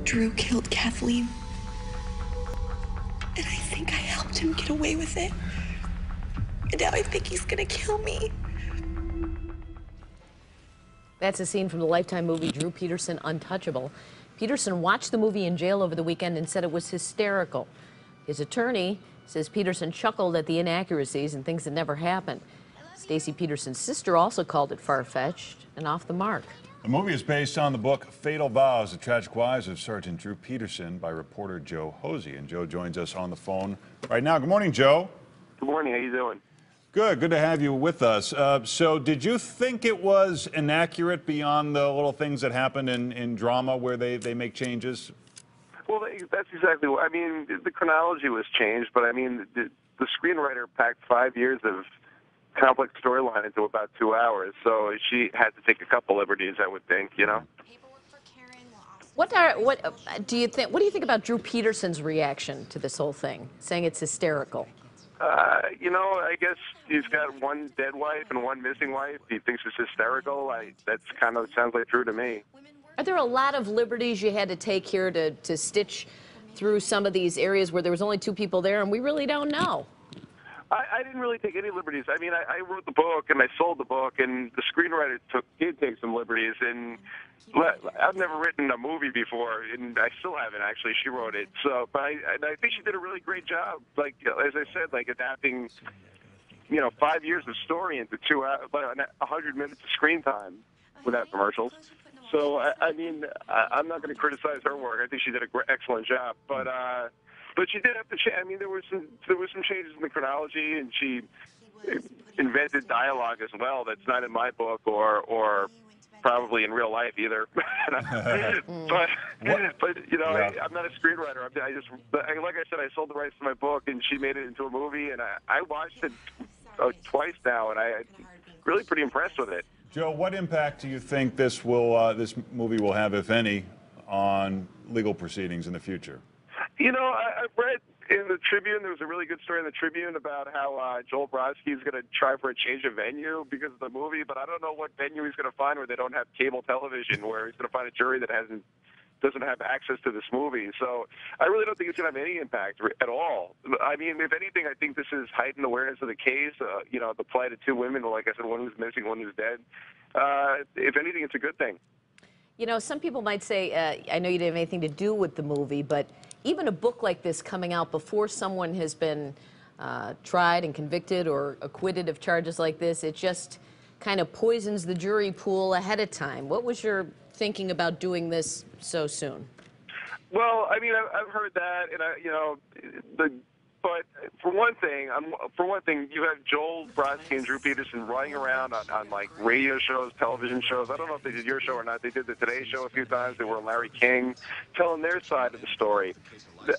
Drew killed Kathleen. And I think I helped him get away with it. And now I think he's gonna kill me. That's a scene from the Lifetime movie Drew Peterson, Untouchable. Peterson watched the movie in jail over the weekend and said it was hysterical. His attorney says Peterson chuckled at the inaccuracies and things that never happened. Stacey Peterson's sister also called it far-fetched and off the mark. The movie is based on the book Fatal Vows, The Tragic Lives of Sergeant Drew Peterson by reporter Joe Hosey. And Joe joins us on the phone right now. Good morning, Joe. Good morning. How you doing? Good to have you with us. So did you think it was inaccurate beyond the little things that happen in drama where they make changes? Well, that's exactly what I mean. The chronology was changed, but I mean, the screenwriter packed 5 years of complex storyline into about 2 hours, so she had to take a couple liberties, I would think, you know. What do you think about Drew Peterson's reaction to this whole thing, saying it's hysterical? You know, I guess he's got one dead wife and one missing wife. He thinks it's hysterical. That's kind of sounds like Drew to me. Are there a lot of liberties you had to take here to stitch through some of these areas where there was only 2 people there and we really don't know? I didn't really take any liberties. I mean, I wrote the book and I sold the book, and the screenwriter did take some liberties. And I've never written a movie before, and I still haven't actually. She wrote it, so but I think she did a really great job. Like as I said, like adapting, 5 years of story into 2 hours, 100 minutes of screen time without commercials. So I mean, I'm not going to criticize her work. I think she did an excellent job, But she did have to change. I mean, there was some changes in the chronology, and she invented dialogue as well that's not in my book or probably in real life either. but I'm not a screenwriter. Like I said, I sold the rights to my book, and she made it into a movie, and I watched it twice now, and I'm really pretty impressed with it. Joe, what impact do you think this movie will have, if any, on legal proceedings in the future? I read in the Tribune, there was a really good story in the Tribune about how Joel Brodsky is going to try for a change of venue because of the movie, but I don't know what venue he's going to find where they don't have cable television, where he's going to find a jury that doesn't have access to this movie. So I really don't think it's going to have any impact at all. I mean, if anything, I think this is heightened awareness of the case, the plight of 2 women, like I said, one who's missing, one who's dead. If anything, it's a good thing. Some people might say, I know you didn't have anything to do with the movie, but even a book like this coming out before someone has been tried and convicted or acquitted of charges like this, it just kind of poisons the jury pool ahead of time. What was your thinking about doing this so soon? Well, I mean, I've heard that, and but for one thing, you have Joel Brodsky and Drew Peterson running around on like radio shows, television shows. I don't know if they did your show or not. They did the Today Show a few times. They were on Larry King, telling their side of the story.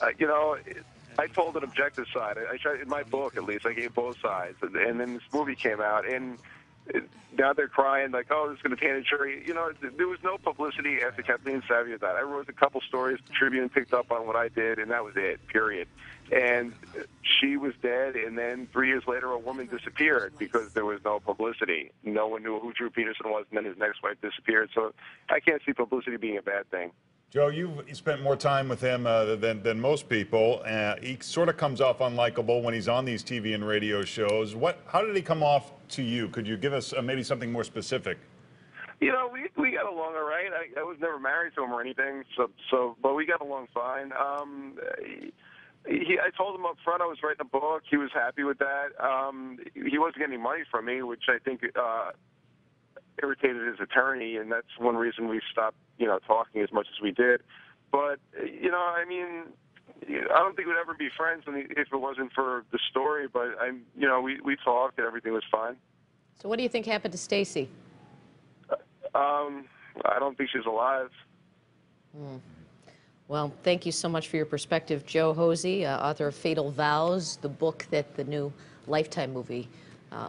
I told an objective side. I tried in my book, at least. I gave both sides, and then this movie came out, and now they're crying like, "Oh, this is going to taint a jury." There was no publicity after Kathleen Savia died. I wrote a couple stories. The Tribune picked up on what I did, and that was it. Period. And she was dead, and then 3 years later, a woman disappeared because there was no publicity. No one knew who Drew Peterson was, and then his next wife disappeared. So I can't see publicity being a bad thing. Joe, you spent more time with him than most people. He sort of comes off unlikable when he's on these TV and radio shows. How did he come off to you? Could you give us maybe something more specific? We got along all right. I was never married to him or anything, but we got along fine. I told him up front I was writing a book. He was happy with that. He wasn't getting money from me, which I think irritated his attorney, and that's one reason we stopped, talking as much as we did. But, I mean, I don't think we'd ever be friends if it wasn't for the story. But, we talked and everything was fine. So what do you think happened to Stacey? I don't think she's alive. Well, thank you so much for your perspective, Joe Hosey, author of Fatal Vows, the book that the new Lifetime movie,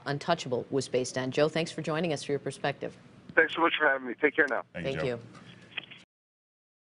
Untouchable, was based on. Joe, thanks for joining us for your perspective. Thanks so much for having me. Take care now. Thank you.